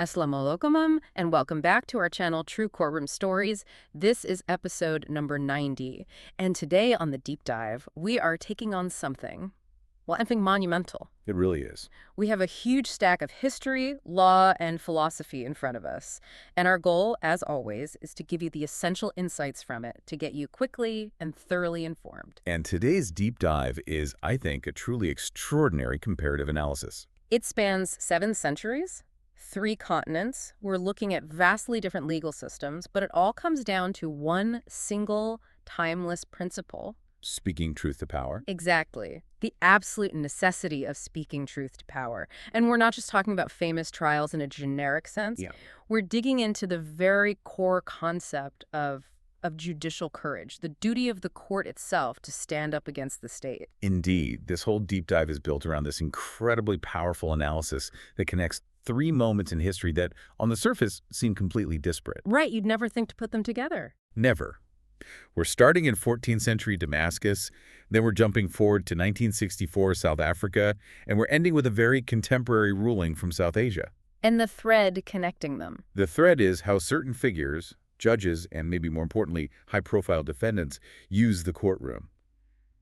Assalamu alaikum, and welcome back to our channel, True Courtroom Stories. This is episode number 90, and today on the deep dive, we are taking on something, well, I think monumental. It really is. We have a huge stack of history, law, and philosophy in front of us, and our goal, as always, is to give you the essential insights from it to get you quickly and thoroughly informed. And today's deep dive is, I think, a truly extraordinary comparative analysis. It spans 7 centuries, 3 continents. We're looking at vastly different legal systems, but it all comes down to one single, timeless principle. Speaking truth to power. Exactly. The absolute necessity of speaking truth to power. And we're not just talking about famous trials in a generic sense. Yeah. We're digging into the very core concept of judicial courage, the duty of the court itself to stand up against the state. Indeed, this whole deep dive is built around this incredibly powerful analysis that connects 3 moments in history that, on the surface, seem completely disparate. Right, you'd never think to put them together. Never. We're starting in 14th century Damascus, then we're jumping forward to 1964 South Africa, and we're ending with a very contemporary ruling from South Asia. And the thread connecting them. The thread is how certain figures, judges, and maybe more importantly, high-profile defendants, use the courtroom.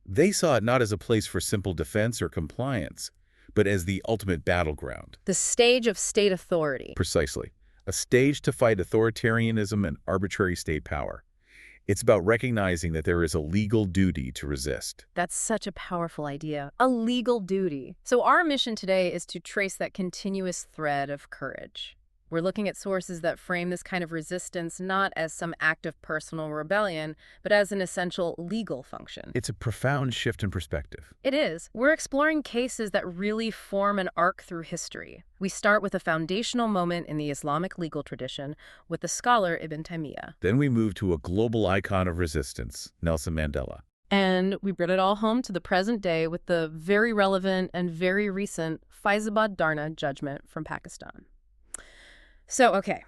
They saw it not as a place for simple defense or compliance, but as the ultimate battleground. The stage of state authority. Precisely. A stage to fight authoritarianism and arbitrary state power. It's about recognizing that there is a legal duty to resist. That's such a powerful idea. A legal duty. So our mission today is to trace that continuous thread of courage. We're looking at sources that frame this kind of resistance not as some act of personal rebellion, but as an essential legal function. It's a profound shift in perspective. It is. We're exploring cases that really form an arc through history. We start with a foundational moment in the Islamic legal tradition with the scholar Ibn Taymiyyah. Then we move to a global icon of resistance, Nelson Mandela. And we bring it all home to the present day with the very relevant and very recent Faizabad Dharna judgment from Pakistan. So, okay,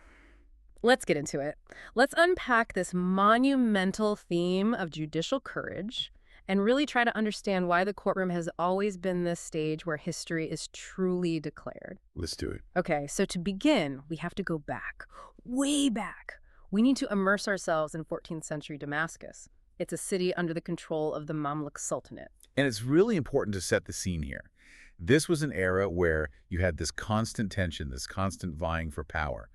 let's get into it. Let's unpack this monumental theme of judicial courage and really try to understand why the courtroom has always been this stage where history is truly declared. Let's do it. Okay, so to begin, we have to go back, way back. We need to immerse ourselves in 14th century Damascus. It's a city under the control of the Mamluk Sultanate. And it's really important to set the scene here. This was an era where you had this constant tension, this constant vying for power.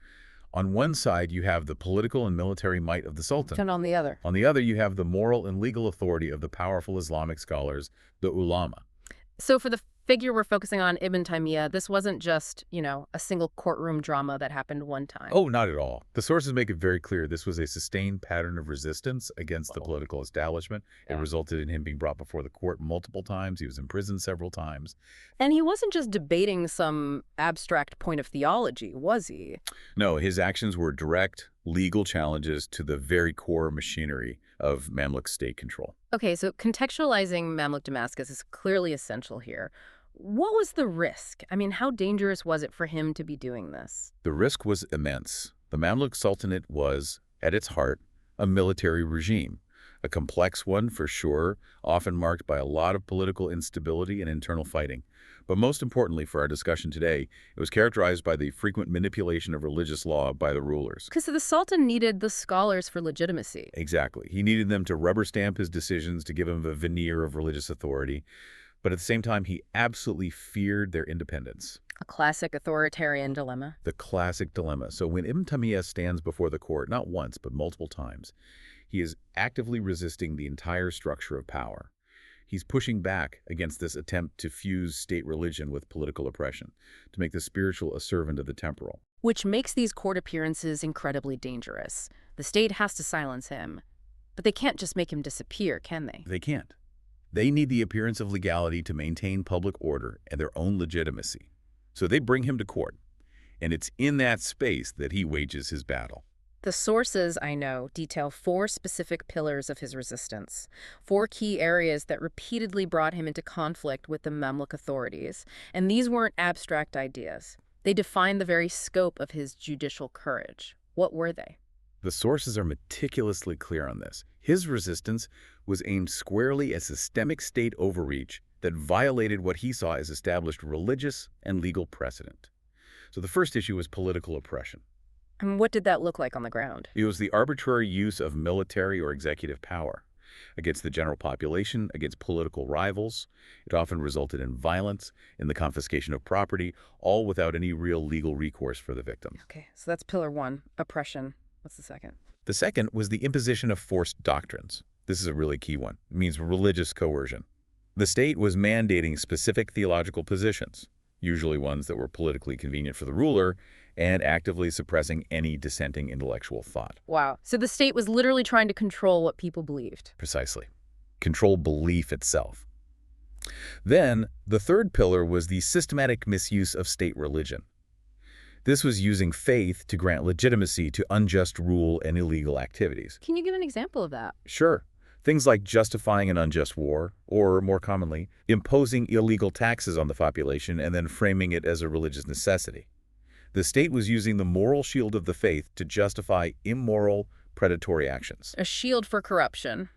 On one side, you have the political and military might of the Sultan. And on the other. On the other, you have the moral and legal authority of the powerful Islamic scholars, the ulama. So for the figure we're focusing on, Ibn Taymiyyah, this wasn't just, a single courtroom drama that happened one time. Oh, not at all. The sources make it very clear this was a sustained pattern of resistance against the political establishment. It resulted in him being brought before the court multiple times. He was imprisoned several times. And he wasn't just debating some abstract point of theology, was he? No, his actions were direct legal challenges to the very core machinery of Mamluk state control. Okay, so contextualizing Mamluk Damascus is clearly essential here. What was the risk? I mean, how dangerous was it for him to be doing this? The risk was immense. The Mamluk Sultanate was, at its heart, a military regime. A complex one, for sure, often marked by a lot of political instability and internal fighting. But most importantly for our discussion today, it was characterized by the frequent manipulation of religious law by the rulers. Because the Sultan needed the scholars for legitimacy. Exactly. He needed them to rubber stamp his decisions to give him a veneer of religious authority. But at the same time, he absolutely feared their independence. A classic authoritarian dilemma. The classic dilemma. So when Ibn Taymiyyah stands before the court, not once, but multiple times, he is actively resisting the entire structure of power. He's pushing back against this attempt to fuse state religion with political oppression, to make the spiritual a servant of the temporal. Which makes these court appearances incredibly dangerous. The state has to silence him. But they can't just make him disappear, can they? They can't. They need the appearance of legality to maintain public order and their own legitimacy. So they bring him to court. And it's in that space that he wages his battle. The sources, I know, detail 4 specific pillars of his resistance, 4 key areas that repeatedly brought him into conflict with the Mamluk authorities. And these weren't abstract ideas. They defined the very scope of his judicial courage. What were they? The sources are meticulously clear on this. His resistance was aimed squarely at systemic state overreach that violated what he saw as established religious and legal precedent. So the first issue was political oppression. And what did that look like on the ground? It was the arbitrary use of military or executive power against the general population, against political rivals. It often resulted in violence, in the confiscation of property, all without any real legal recourse for the victim. Okay, so that's pillar one, oppression. What's the second? The second was the imposition of forced doctrines. This is a really key one. It means religious coercion. The state was mandating specific theological positions, usually ones that were politically convenient for the ruler, and actively suppressing any dissenting intellectual thought. Wow. So the state was literally trying to control what people believed. Precisely. Control belief itself. Then, the third pillar was the systematic misuse of state religion. This was using faith to grant legitimacy to unjust rule and illegal activities. Can you give an example of that? Sure. Things like justifying an unjust war, or more commonly, imposing illegal taxes on the population and then framing it as a religious necessity. The state was using the moral shield of the faith to justify immoral, predatory actions. A shield for corruption.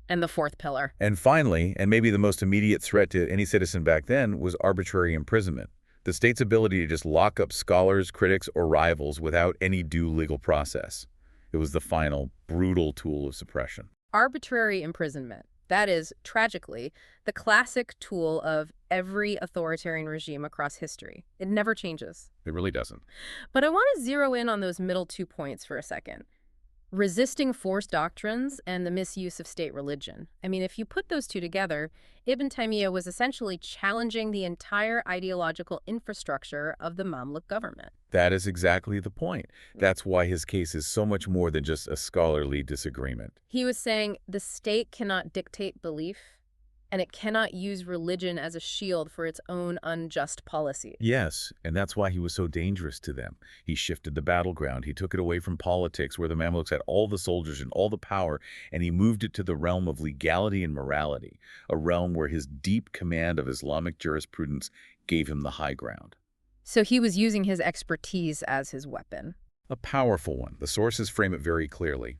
And the fourth pillar. And finally, and maybe the most immediate threat to any citizen back then, was arbitrary imprisonment. The state's ability to just lock up scholars, critics, or rivals without any due legal process. It was the final, brutal tool of suppression. Arbitrary imprisonment. That is, tragically, the classic tool of every authoritarian regime across history. It never changes. It really doesn't. But I want to zero in on those middle 2 points for a second. Resisting forced doctrines and the misuse of state religion. I mean, if you put those two together, Ibn Taymiyyah was essentially challenging the entire ideological infrastructure of the Mamluk government. That is exactly the point. That's why his case is so much more than just a scholarly disagreement. He was saying the state cannot dictate belief, and it cannot use religion as a shield for its own unjust policy. Yes, and that's why he was so dangerous to them. He shifted the battleground. He took it away from politics, where the Mamluks had all the soldiers and all the power, and he moved it to the realm of legality and morality, a realm where his deep command of Islamic jurisprudence gave him the high ground. So he was using his expertise as his weapon. A powerful one. The sources frame it very clearly.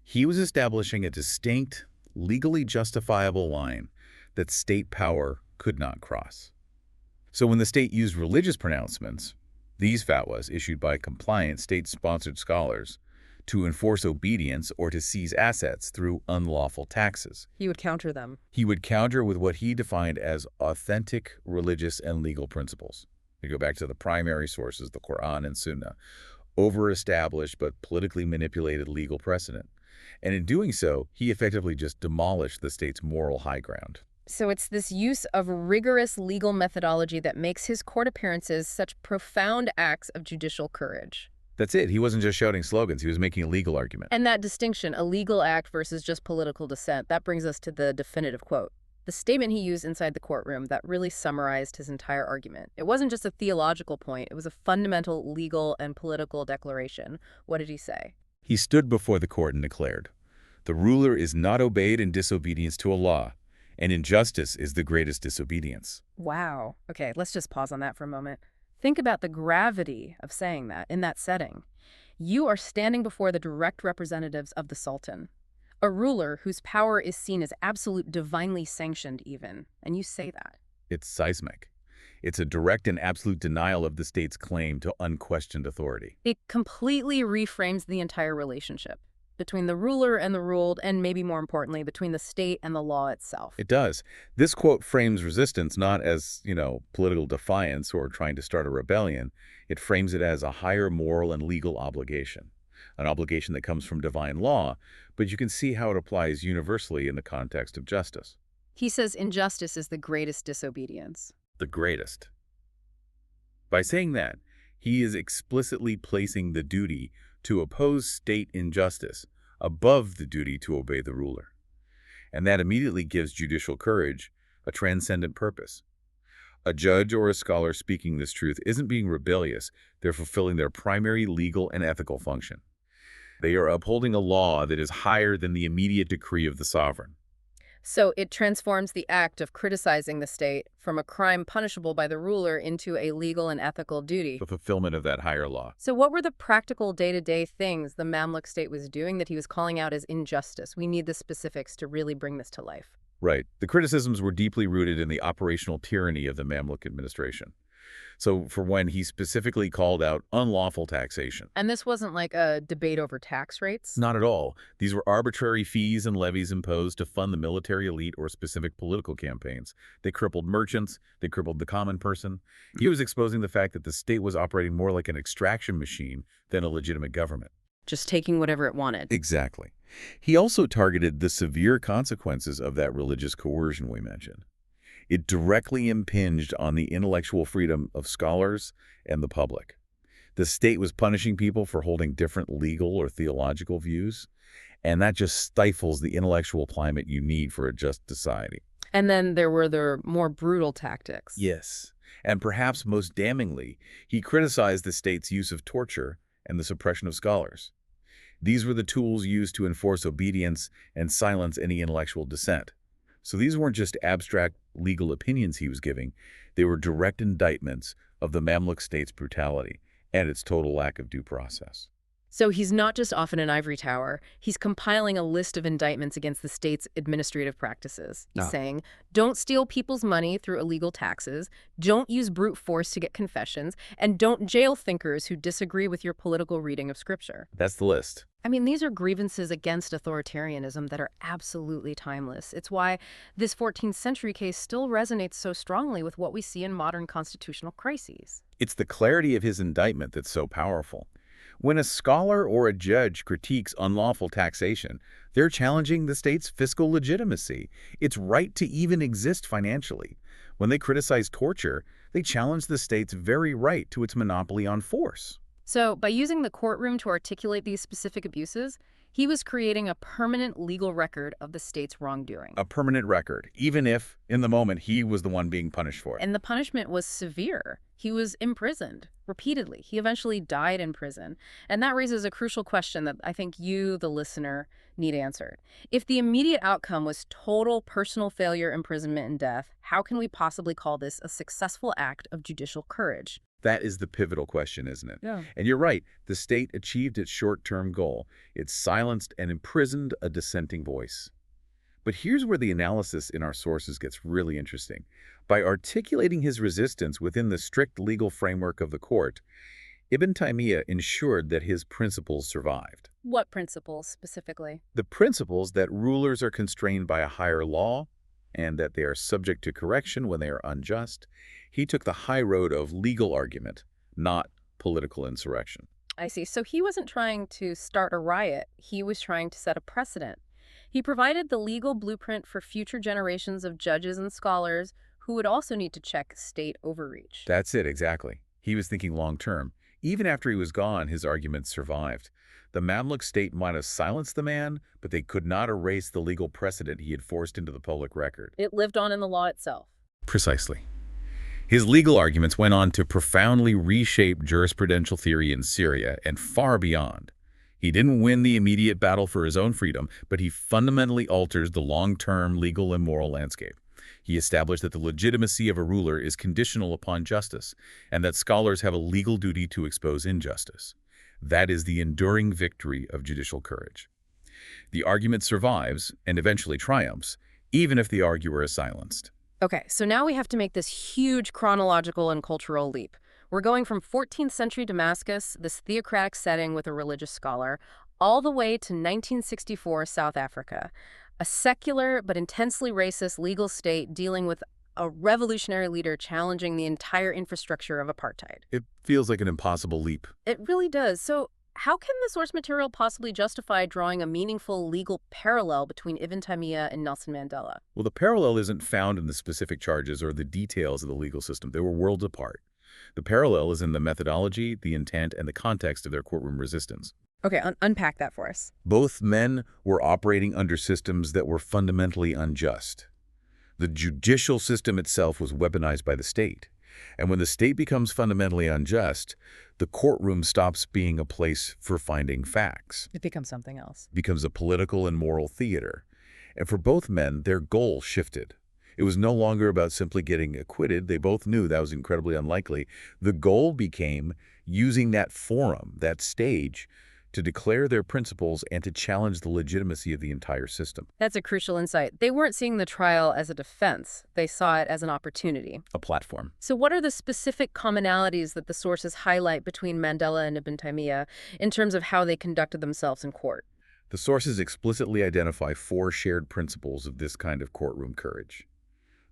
He was establishing a distinct, legally justifiable line that state power could not cross. So when the state used religious pronouncements, these fatwas issued by compliant state-sponsored scholars, to enforce obedience or to seize assets through unlawful taxes, He would counter them. he would counter with what he defined as authentic religious and legal principles. You go back to the primary sources, the Quran and Sunnah, over-established but politically manipulated legal precedent. And in doing so, he effectively just demolished the state's moral high ground. So it's this use of rigorous legal methodology that makes his court appearances such profound acts of judicial courage. That's it. He wasn't just shouting slogans. He was making a legal argument. And that distinction, a legal act versus just political dissent, that brings us to the definitive quote. The statement he used inside the courtroom that really summarized his entire argument. It wasn't just a theological point. It was a fundamental legal and political declaration. What did he say? He stood before the court and declared, "The ruler is not obeyed in disobedience to Allah, and injustice is the greatest disobedience." Wow. Okay, let's just pause on that for a moment. Think about the gravity of saying that in that setting. You are standing before the direct representatives of the Sultan, a ruler whose power is seen as absolute, divinely sanctioned even, and you say that. It's seismic. It's a direct and absolute denial of the state's claim to unquestioned authority. It completely reframes the entire relationship between the ruler and the ruled, and maybe more importantly, between the state and the law itself. It does. This quote frames resistance not as, political defiance or trying to start a rebellion. It frames it as a higher moral and legal obligation, an obligation that comes from divine law, but you can see how it applies universally in the context of justice. He says injustice is the greatest disobedience. The greatest. By saying that, he is explicitly placing the duty to oppose state injustice above the duty to obey the ruler. And that immediately gives judicial courage a transcendent purpose. A judge or a scholar speaking this truth isn't being rebellious. They're fulfilling their primary legal and ethical function. They are upholding a law that is higher than the immediate decree of the sovereign. So it transforms the act of criticizing the state from a crime punishable by the ruler into a legal and ethical duty. The fulfillment of that higher law. So what were the practical day-to-day things the Mamluk state was doing that he was calling out as injustice? We need the specifics to really bring this to life. Right. The criticisms were deeply rooted in the operational tyranny of the Mamluk administration. So for when he specifically called out unlawful taxation. And this wasn't like a debate over tax rates? Not at all. These were arbitrary fees and levies imposed to fund the military elite or specific political campaigns. They crippled merchants. They crippled the common person. He was exposing the fact that the state was operating more like an extraction machine than a legitimate government. Just taking whatever it wanted. Exactly. He also targeted the severe consequences of that religious coercion we mentioned. It directly impinged on the intellectual freedom of scholars and the public. The state was punishing people for holding different legal or theological views, and that just stifles the intellectual climate you need for a just society. And then there were the more brutal tactics. Yes, and perhaps most damningly, he criticized the state's use of torture and the suppression of scholars. These were the tools used to enforce obedience and silence any intellectual dissent. So these weren't just abstract legal opinions he was giving, they were direct indictments of the Mamluk state's brutality and its total lack of due process. So he's not just off in an ivory tower, he's compiling a list of indictments against the state's administrative practices. He's saying, don't steal people's money through illegal taxes, don't use brute force to get confessions, and don't jail thinkers who disagree with your political reading of scripture. That's the list. I mean, these are grievances against authoritarianism that are absolutely timeless. It's why this 14th century case still resonates so strongly with what we see in modern constitutional crises. It's the clarity of his indictment that's so powerful. When a scholar or a judge critiques unlawful taxation, they're challenging the state's fiscal legitimacy, its right to even exist financially. When they criticize torture, they challenge the state's very right to its monopoly on force. So, by using the courtroom to articulate these specific abuses, he was creating a permanent legal record of the state's wrongdoing. A permanent record, even if, in the moment, he was the one being punished for it. And the punishment was severe. He was imprisoned repeatedly. He eventually died in prison. And that raises a crucial question that I think you, the listener, need answered. If the immediate outcome was total personal failure, imprisonment, and death, how can we possibly call this a successful act of judicial courage? That is the pivotal question, isn't it? Yeah. And you're right. The state achieved its short-term goal. It silenced and imprisoned a dissenting voice. But here's where the analysis in our sources gets really interesting. By articulating his resistance within the strict legal framework of the court, Ibn Taymiyyah ensured that his principles survived. What principles specifically? The principles that rulers are constrained by a higher law and that they are subject to correction when they are unjust. He took the high road of legal argument, not political insurrection. I see. So he wasn't trying to start a riot. He was trying to set a precedent. He provided the legal blueprint for future generations of judges and scholars who would also need to check state overreach. That's it, exactly. He was thinking long-term. Even after he was gone, his arguments survived. The Mamluk state might have silenced the man, but they could not erase the legal precedent he had forced into the public record. It lived on in the law itself. Precisely. His legal arguments went on to profoundly reshape jurisprudential theory in Syria and far beyond. He didn't win the immediate battle for his own freedom, but he fundamentally alters the long-term legal and moral landscape. He established that the legitimacy of a ruler is conditional upon justice, and that scholars have a legal duty to expose injustice. That is the enduring victory of judicial courage. The argument survives and eventually triumphs, even if the arguer is silenced. Okay, so now we have to make this huge chronological and cultural leap. We're going from 14th century Damascus, this theocratic setting with a religious scholar, all the way to 1964 South Africa, a secular but intensely racist legal state dealing with a revolutionary leader challenging the entire infrastructure of apartheid. It feels like an impossible leap. It really does. So how can the source material possibly justify drawing a meaningful legal parallel between Ibn Taymiyyah and Nelson Mandela? Well, the parallel isn't found in the specific charges or the details of the legal system. They were worlds apart. The parallel is in the methodology, the intent, and the context of their courtroom resistance. Okay, unpack that for us. Both men were operating under systems that were fundamentally unjust. The judicial system itself was weaponized by the state. And when the state becomes fundamentally unjust, the courtroom stops being a place for finding facts. It becomes something else. It becomes a political and moral theater. And for both men, their goal shifted. It was no longer about simply getting acquitted. They both knew that was incredibly unlikely. The goal became using that forum, that stage, to declare their principles and to challenge the legitimacy of the entire system. That's a crucial insight. They weren't seeing the trial as a defense. They saw it as an opportunity. A platform. So what are the specific commonalities that the sources highlight between Mandela and Ibn Taymiyyah in terms of how they conducted themselves in court? The sources explicitly identify 4 shared principles of this kind of courtroom courage.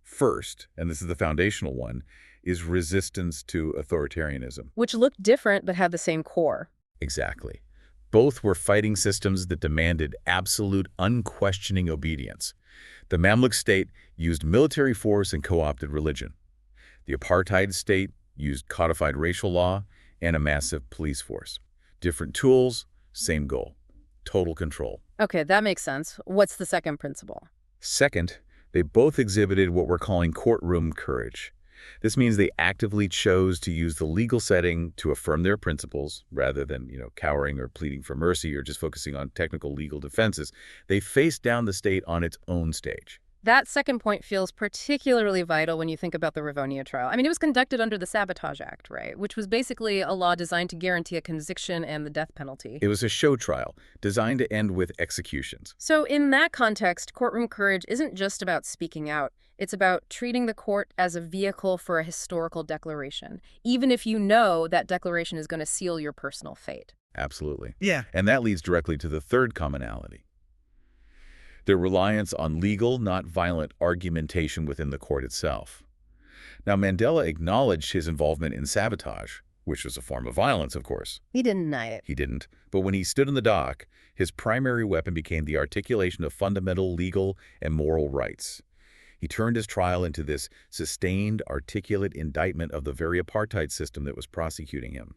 First, and this is the foundational one, is resistance to authoritarianism. Which look different but have the same core. Exactly. Both were fighting systems that demanded absolute, unquestioning obedience. The Mamluk state used military force and co-opted religion. The apartheid state used codified racial law and a massive police force. Different tools, same goal. Total control. Okay, that makes sense. What's the second principle? Second, they both exhibited what we're calling courtroom courage. This means they actively chose to use the legal setting to affirm their principles rather than, cowering or pleading for mercy or just focusing on technical legal defenses. They faced down the state on its own stage. That second point feels particularly vital when you think about the Rivonia trial. I mean, it was conducted under the Sabotage Act, right? Which was basically a law designed to guarantee a conviction and the death penalty. It was a show trial designed to end with executions. So in that context, courtroom courage isn't just about speaking out. It's about treating the court as a vehicle for a historical declaration, even if you know that declaration is going to seal your personal fate. Absolutely. Yeah. And that leads directly to the third commonality. Their reliance on legal, not violent, argumentation within the court itself. Now, Mandela acknowledged his involvement in sabotage, which was a form of violence, of course. He didn't deny it. He didn't. But when he stood in the dock, his primary weapon became the articulation of fundamental legal and moral rights. He turned his trial into this sustained, articulate indictment of the very apartheid system that was prosecuting him.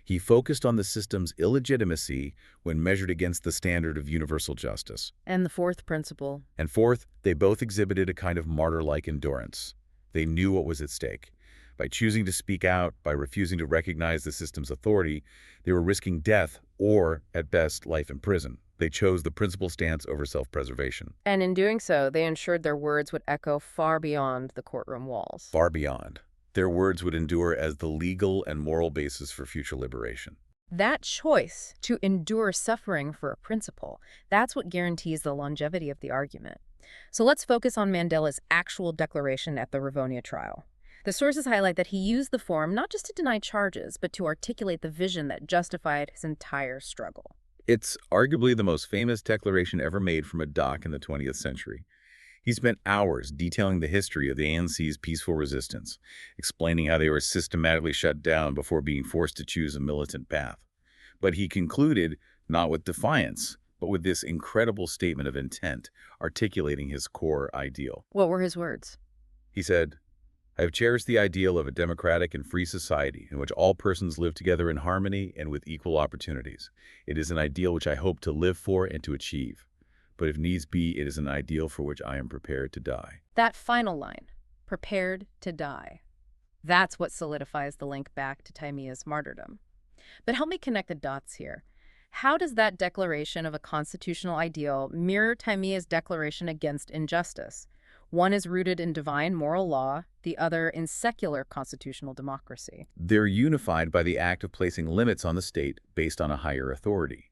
He focused on the system's illegitimacy when measured against the standard of universal justice. And the fourth principle. And fourth, they both exhibited a kind of martyr-like endurance. They knew what was at stake. By choosing to speak out, by refusing to recognize the system's authority, they were risking death or, at best, life in prison. They chose the principled stance over self-preservation. And in doing so, they ensured their words would echo far beyond the courtroom walls. Far beyond. Their words would endure as the legal and moral basis for future liberation. That choice to endure suffering for a principle, that's what guarantees the longevity of the argument. So let's focus on Mandela's actual declaration at the Rivonia trial. The sources highlight that he used the forum not just to deny charges, but to articulate the vision that justified his entire struggle. It's arguably the most famous declaration ever made from a dock in the 20th century. He spent hours detailing the history of the ANC's peaceful resistance, explaining how they were systematically shut down before being forced to choose a militant path. But he concluded not with defiance, but with this incredible statement of intent, articulating his core ideal. What were his words? He said, "I have cherished the ideal of a democratic and free society in which all persons live together in harmony and with equal opportunities. It is an ideal which I hope to live for and to achieve. But if needs be, it is an ideal for which I am prepared to die." That final line, prepared to die. That's what solidifies the link back to Taymiyyah's martyrdom. But help me connect the dots here. How does that declaration of a constitutional ideal mirror Taymiyyah's declaration against injustice? One is rooted in divine moral law, the other in secular constitutional democracy. They're unified by the act of placing limits on the state based on a higher authority.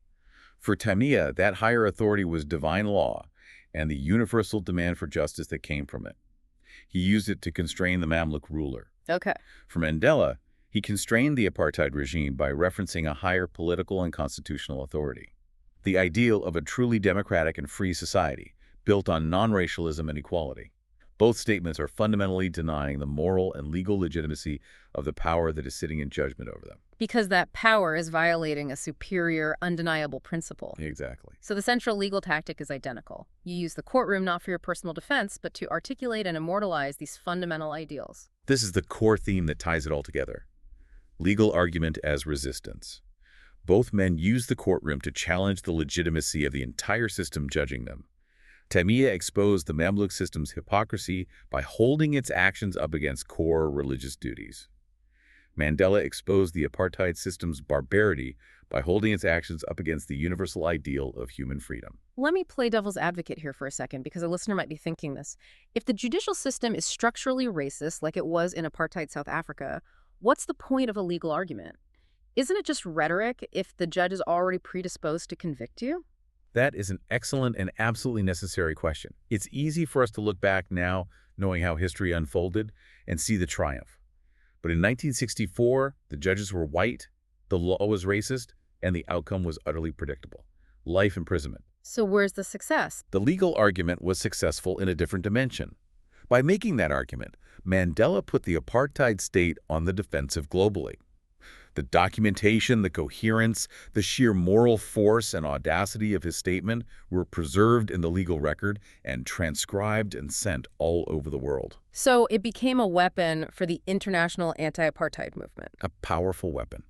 For Taymiyyah, that higher authority was divine law and the universal demand for justice that came from it. He used it to constrain the Mamluk ruler. Okay. For Mandela, he constrained the apartheid regime by referencing a higher political and constitutional authority. The ideal of a truly democratic and free society, built on non-racialism and equality. Both statements are fundamentally denying the moral and legal legitimacy of the power that is sitting in judgment over them. Because that power is violating a superior, undeniable principle. Exactly. So the central legal tactic is identical. You use the courtroom not for your personal defense, but to articulate and immortalize these fundamental ideals. This is the core theme that ties it all together. Legal argument as resistance. Both men used the courtroom to challenge the legitimacy of the entire system judging them. Taymiyyah exposed the Mamluk system's hypocrisy by holding its actions up against core religious duties. Mandela exposed the apartheid system's barbarity by holding its actions up against the universal ideal of human freedom. Let me play devil's advocate here for a second, because a listener might be thinking this. If the judicial system is structurally racist, like it was in apartheid South Africa, what's the point of a legal argument? isn't it just rhetoric if the judge is already predisposed to convict you? That is an excellent and absolutely necessary question. It's easy for us to look back now, knowing how history unfolded, and see the triumph. But in 1964, the judges were white, the law was racist, and the outcome was utterly predictable: life imprisonment. So where's the success? The legal argument was successful in a different dimension. By making that argument, Mandela put the apartheid state on the defensive globally. The documentation, the coherence, the sheer moral force and audacity of his statement were preserved in the legal record and transcribed and sent all over the world. So it became a weapon for the international anti-apartheid movement. A powerful weapon.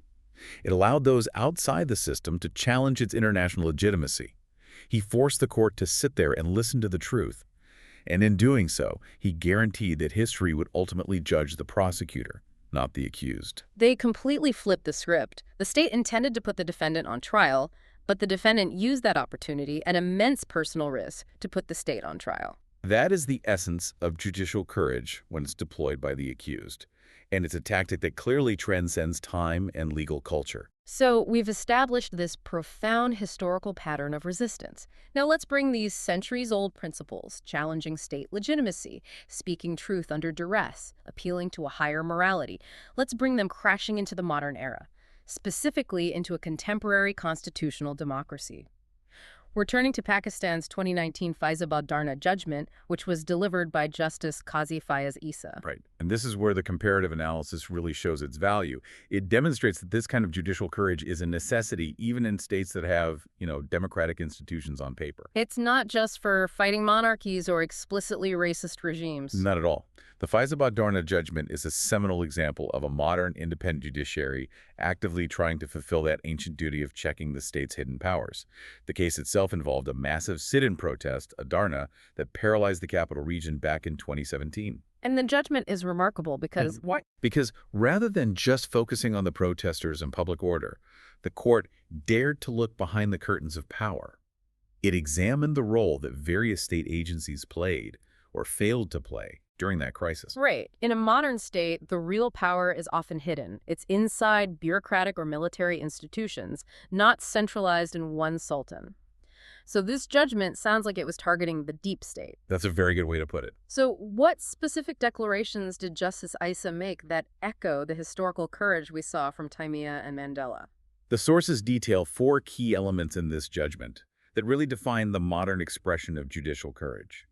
It allowed those outside the system to challenge its international legitimacy. He forced the court to sit there and listen to the truth. And in doing so, he guaranteed that history would ultimately judge the prosecutor, not the accused. They completely flipped the script. The state intended to put the defendant on trial, but the defendant used that opportunity at immense personal risk to put the state on trial. That is the essence of judicial courage when it's deployed by the accused. And it's a tactic that clearly transcends time and legal culture. So we've established this profound historical pattern of resistance. Now let's bring these centuries-old principles, challenging state legitimacy, speaking truth under duress, appealing to a higher morality. Let's bring them crashing into the modern era, specifically into a contemporary constitutional democracy. We're turning to Pakistan's 2019 Faizabad Dharna judgment, which was delivered by Justice Qazi Fayaz Issa. Right. And this is where the comparative analysis really shows its value. It demonstrates that this kind of judicial courage is a necessity even in states that have, democratic institutions on paper. It's not just for fighting monarchies or explicitly racist regimes. Not at all. The Faizabad Dharna judgment is a seminal example of a modern, independent judiciary actively trying to fulfill that ancient duty of checking the state's hidden powers. The case itself involved a massive sit-in protest, a Dharna, that paralyzed the capital region back in 2017. And the judgment is remarkable because... Why? Because rather than just focusing on the protesters and public order, the court dared to look behind the curtains of power. It examined the role that various state agencies played, or failed to play, during that crisis. Right. In a modern state, the real power is often hidden. It's inside bureaucratic or military institutions, not centralized in one sultan. So this judgment sounds like it was targeting the deep state. That's a very good way to put it. So what specific declarations did Justice Issa make that echo the historical courage we saw from Taymiyyah and Mandela? The sources detail 4 key elements in this judgment that really define the modern expression of judicial courage.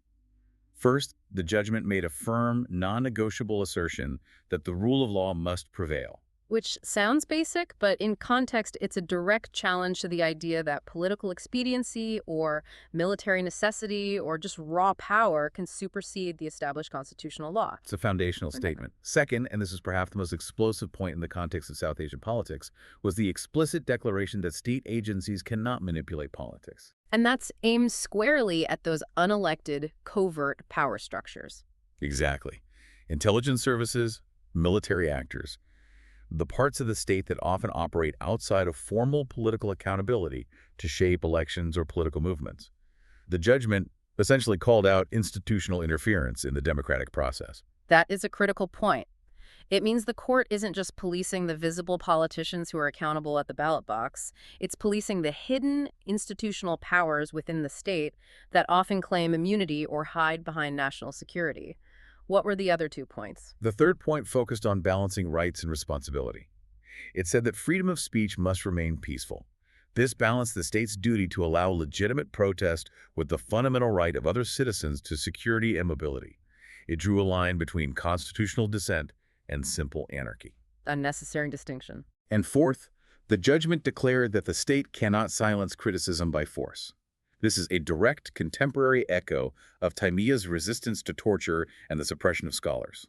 First, the judgment made a firm, non-negotiable assertion that the rule of law must prevail. Which sounds basic, but in context, it's a direct challenge to the idea that political expediency or military necessity or just raw power can supersede the established constitutional law. It's a foundational statement. Second, and this is perhaps the most explosive point in the context of South Asian politics, was the explicit declaration that state agencies cannot manipulate politics. And that's aimed squarely at those unelected, covert power structures. Exactly. Intelligence services, military actors, the parts of the state that often operate outside of formal political accountability to shape elections or political movements. The judgment essentially called out institutional interference in the democratic process. That is a critical point. It means the court isn't just policing the visible politicians who are accountable at the ballot box. It's policing the hidden institutional powers within the state that often claim immunity or hide behind national security. What were the other 2 points? The third point focused on balancing rights and responsibility. It said that freedom of speech must remain peaceful. This balanced the state's duty to allow legitimate protest with the fundamental right of other citizens to security and mobility. It drew a line between constitutional dissent and simple anarchy. A necessary distinction. And fourth, the judgment declared that the state cannot silence criticism by force. This is a direct contemporary echo of Taymiyyah's resistance to torture and the suppression of scholars.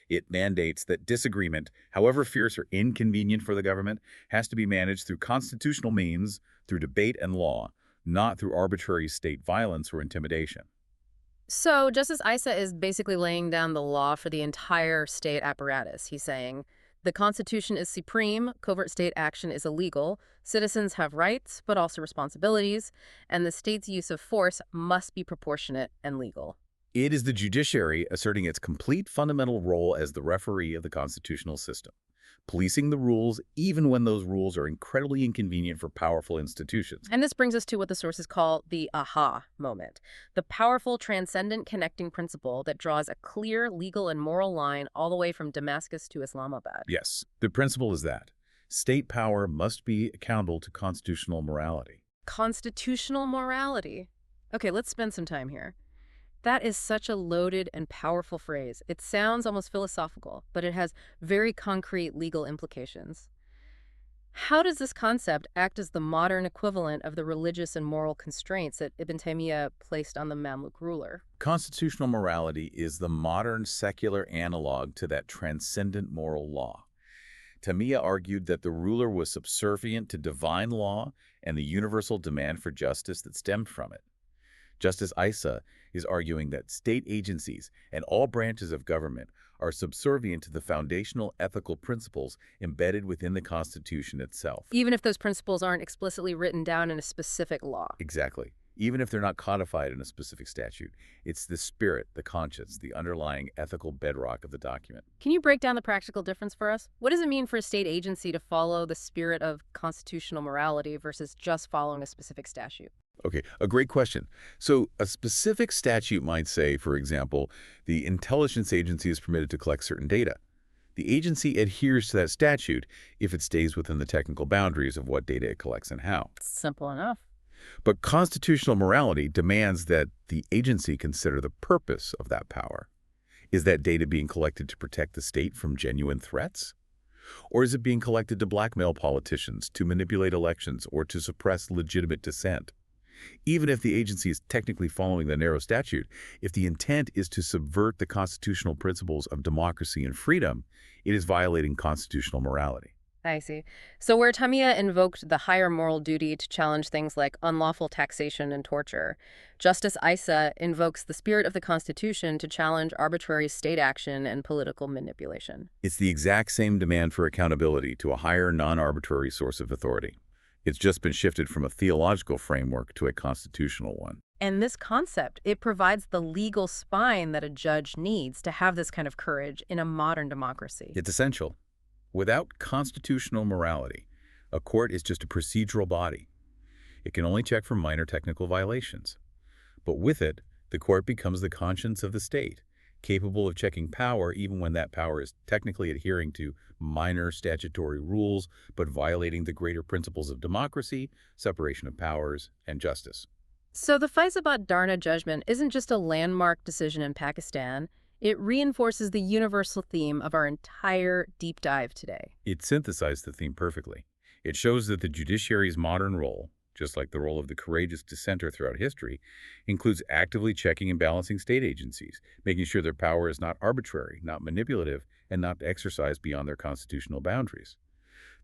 It mandates that disagreement, however fierce or inconvenient for the government, has to be managed through constitutional means, through debate and law, not through arbitrary state violence or intimidation. So Justice Issa is basically laying down the law for the entire state apparatus. He's saying the Constitution is supreme, covert state action is illegal, citizens have rights but also responsibilities, and the state's use of force must be proportionate and legal. It is the judiciary asserting its complete fundamental role as the referee of the constitutional system. policing the rules even when those rules are incredibly inconvenient for powerful institutions. And this brings us to what the sources call the aha moment, the powerful, transcendent connecting principle that draws a clear legal and moral line all the way from Damascus to Islamabad. Yes, the principle is that state power must be accountable to constitutional morality. Constitutional morality. Okay, let's spend some time here. That is such a loaded and powerful phrase. It sounds almost philosophical, but it has very concrete legal implications. How does this concept act as the modern equivalent of the religious and moral constraints that Ibn Taymiyyah placed on the Mamluk ruler? Constitutional morality is the modern secular analog to that transcendent moral law. Taymiyyah argued that the ruler was subservient to divine law and the universal demand for justice that stemmed from it. Justice Issa is arguing that state agencies and all branches of government are subservient to the foundational ethical principles embedded within the Constitution itself. Even if those principles aren't explicitly written down in a specific law. Exactly. Even if they're not codified in a specific statute, it's the spirit, the conscience, the underlying ethical bedrock of the document. Can you break down the practical difference for us? What does it mean for a state agency to follow the spirit of constitutional morality versus just following a specific statute? Okay, a great question. So a specific statute might say, for example, the intelligence agency is permitted to collect certain data. The agency adheres to that statute if it stays within the technical boundaries of what data it collects and how. Simple enough. But constitutional morality demands that the agency consider the purpose of that power. Is that data being collected to protect the state from genuine threats? Or is it being collected to blackmail politicians, to manipulate elections, or to suppress legitimate dissent? Even if the agency is technically following the narrow statute, if the intent is to subvert the constitutional principles of democracy and freedom, it is violating constitutional morality. I see. So where Taymiyyah invoked the higher moral duty to challenge things like unlawful taxation and torture, Justice Issa invokes the spirit of the Constitution to challenge arbitrary state action and political manipulation. It's the exact same demand for accountability to a higher, non-arbitrary source of authority. It's just been shifted from a theological framework to a constitutional one. And this concept, it provides the legal spine that a judge needs to have this kind of courage in a modern democracy. It's essential. Without constitutional morality, a court is just a procedural body. It can only check for minor technical violations. But with it, the court becomes the conscience of the state, capable of checking power even when that power is technically adhering to minor statutory rules, but violating the greater principles of democracy, separation of powers, and justice. So the Faizabad Dharna judgment isn't just a landmark decision in Pakistan. It reinforces the universal theme of our entire deep dive today. It synthesized the theme perfectly. It shows that the judiciary's modern role, just like the role of the courageous dissenter throughout history, includes actively checking and balancing state agencies, making sure their power is not arbitrary, not manipulative, and not exercised beyond their constitutional boundaries.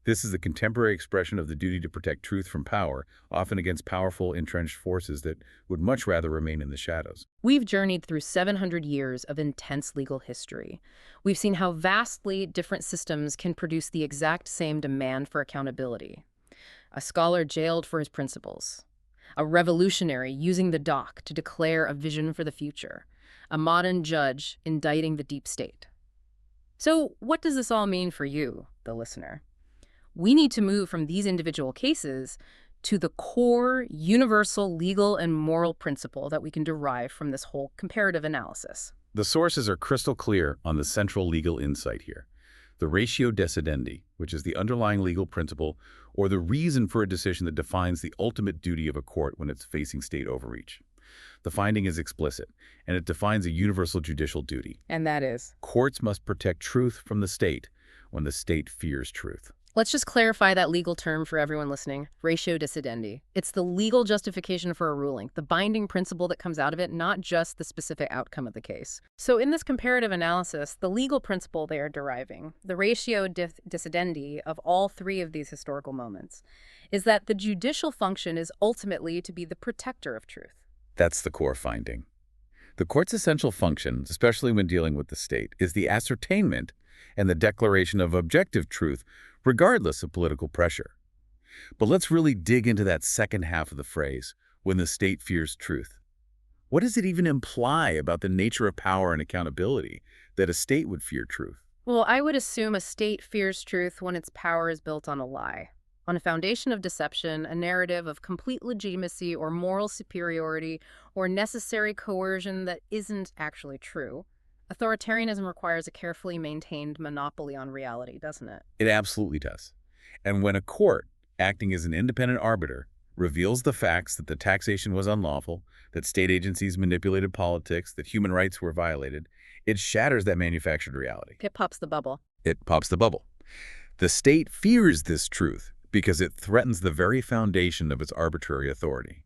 This is the contemporary expression of the duty to protect truth from power, often against powerful, entrenched forces that would much rather remain in the shadows. We've journeyed through 700 years of intense legal history. We've seen how vastly different systems can produce the exact same demand for accountability. A scholar jailed for his principles. A revolutionary using the dock to declare a vision for the future. A modern judge indicting the deep state. So what does this all mean for you, the listener? We need to move from these individual cases to the core, universal legal and moral principle that we can derive from this whole comparative analysis. The sources are crystal clear on the central legal insight here. The ratio decidendi, which is the underlying legal principle or the reason for a decision that defines the ultimate duty of a court when it's facing state overreach. The finding is explicit, and it defines a universal judicial duty. And that is? Courts must protect truth from the state when the state fears truth. Let's just clarify that legal term for everyone listening. Ratio decidendi. It's the legal justification for a ruling, the binding principle that comes out of it, not just the specific outcome of the case. So in this comparative analysis, the legal principle they are deriving, the ratio decidendi of all three of these historical moments, is that the judicial function is ultimately to be the protector of truth. That's the core finding. The court's essential function, especially when dealing with the state, is the ascertainment and the declaration of objective truth, regardless of political pressure. But let's really dig into that second half of the phrase, when the state fears truth. What does it even imply about the nature of power and accountability that a state would fear truth? Well, I would assume a state fears truth when its power is built on a lie, on a foundation of deception, a narrative of complete legitimacy or moral superiority, or necessary coercion that isn't actually true. Authoritarianism requires a carefully maintained monopoly on reality, doesn't it? It absolutely does. And when a court, acting as an independent arbiter, reveals the facts that the taxation was unlawful, that state agencies manipulated politics, that human rights were violated, it shatters that manufactured reality. It pops the bubble. It pops the bubble. The state fears this truth because it threatens the very foundation of its arbitrary authority.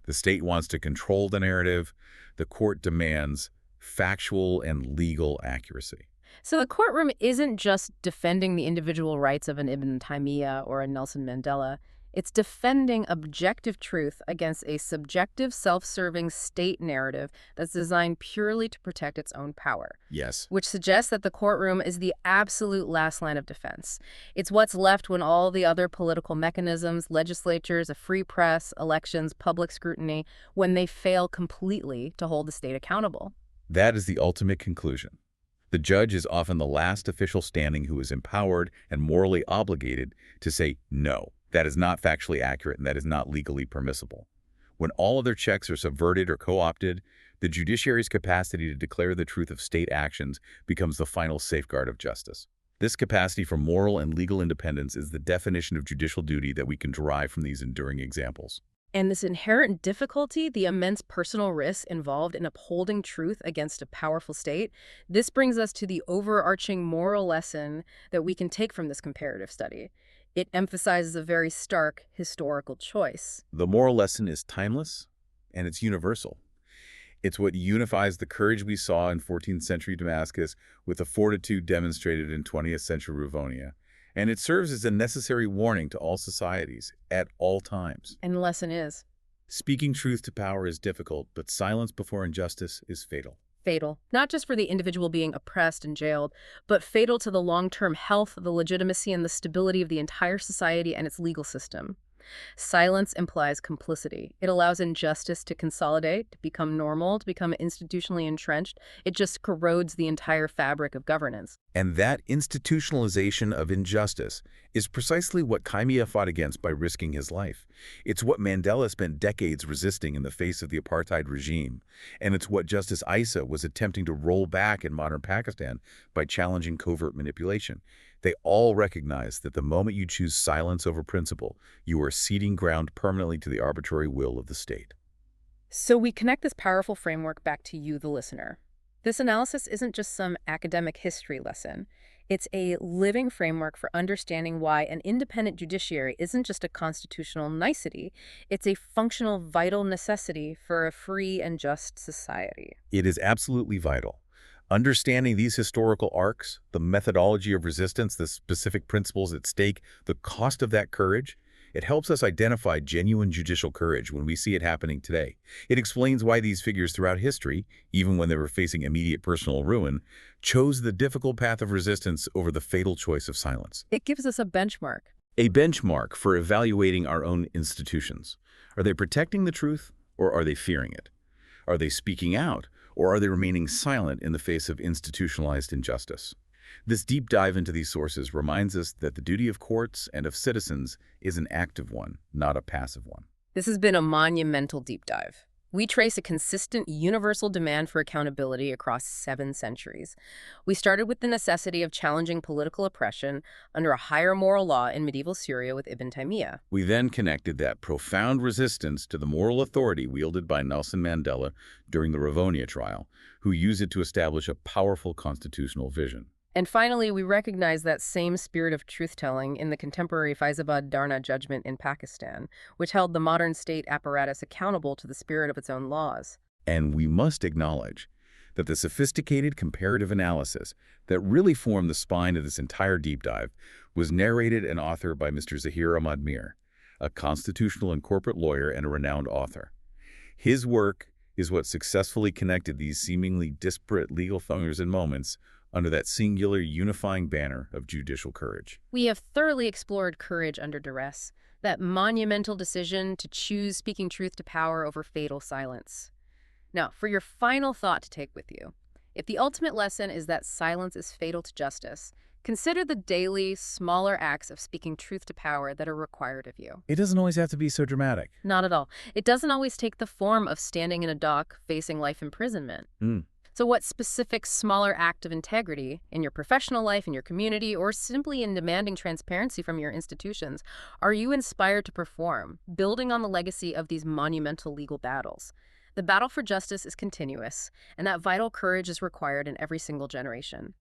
The state wants to control the narrative. The court demands factual and legal accuracy. So the courtroom isn't just defending the individual rights of an Ibn Taymiyyah or a Nelson Mandela. It's defending objective truth against a subjective, self-serving state narrative that's designed purely to protect its own power, Yes. which suggests that the courtroom is the absolute last line of defense. It's what's left when all the other political mechanisms, legislatures, a free press, elections, public scrutiny, when they fail completely to hold the state accountable. That is the ultimate conclusion. The judge is often the last official standing who is empowered and morally obligated to say, no, that is not factually accurate and that is not legally permissible. When all other checks are subverted or co-opted, the judiciary's capacity to declare the truth of state actions becomes the final safeguard of justice. This capacity for moral and legal independence is the definition of judicial duty that we can derive from these enduring examples. And this inherent difficulty, the immense personal risk involved in upholding truth against a powerful state, this brings us to the overarching moral lesson that we can take from this comparative study. It emphasizes a very stark historical choice. The moral lesson is timeless and it's universal. It's what unifies the courage we saw in 14th century Damascus with the fortitude demonstrated in 20th century Rivonia. And it serves as a necessary warning to all societies at all times. And the lesson is Speaking truth to power is difficult, but silence before injustice is fatal. fatal, not just for the individual being oppressed and jailed, but fatal to the long-term health, the legitimacy, and the stability of the entire society and its legal system. Silence implies complicity. It allows injustice to consolidate, to become normal, to become institutionally entrenched. It just corrodes the entire fabric of governance. And that institutionalization of injustice is precisely what Taymiyyah fought against by risking his life. It's what Mandela spent decades resisting in the face of the apartheid regime. And it's what Justice Issa was attempting to roll back in modern Pakistan by challenging covert manipulation. They all recognize that the moment you choose silence over principle, you are ceding ground permanently to the arbitrary will of the state. So we connect this powerful framework back to you, the listener. This analysis isn't just some academic history lesson. It's a living framework for understanding why an independent judiciary isn't just a constitutional nicety. It's a functional, vital necessity for a free and just society. It is absolutely vital. Understanding these historical arcs, the methodology of resistance, the specific principles at stake, the cost of that courage, it helps us identify genuine judicial courage when we see it happening today. It explains why these figures throughout history, even when they were facing immediate personal ruin, chose the difficult path of resistance over the fatal choice of silence. It gives us a benchmark. A benchmark for evaluating our own institutions. Are they protecting the truth or are they fearing it? Are they speaking out or are they remaining silent in the face of institutionalized injustice? This deep dive into these sources reminds us that the duty of courts and of citizens is an active one, not a passive one. This has been a monumental deep dive. We trace a consistent, universal demand for accountability across 7 centuries. We started with the necessity of challenging political oppression under a higher moral law in medieval Syria with Ibn Taymiyyah. We then connected that profound resistance to the moral authority wielded by Nelson Mandela during the Rivonia trial, who used it to establish a powerful constitutional vision. And finally, we recognize that same spirit of truth-telling in the contemporary Faizabad Dharna judgment in Pakistan, which held the modern state apparatus accountable to the spirit of its own laws. And we must acknowledge that the sophisticated comparative analysis that really formed the spine of this entire deep dive was narrated and authored by Mr. Zahir Ahmad Mir, a constitutional and corporate lawyer and a renowned author. His work is what successfully connected these seemingly disparate legal thunders and moments under that singular unifying banner of judicial courage. We have thoroughly explored courage under duress, that monumental decision to choose speaking truth to power over fatal silence. Now, for your final thought to take with you, If the ultimate lesson is that silence is fatal to justice, consider the daily, smaller acts of speaking truth to power that are required of you. It doesn't always have to be so dramatic. Not at all. It doesn't always take the form of standing in a dock facing life imprisonment. Mm. So what specific smaller act of integrity in your professional life, in your community, or simply in demanding transparency from your institutions are you inspired to perform, building on the legacy of these monumental legal battles? The battle for justice is continuous, and that vital courage is required in every single generation.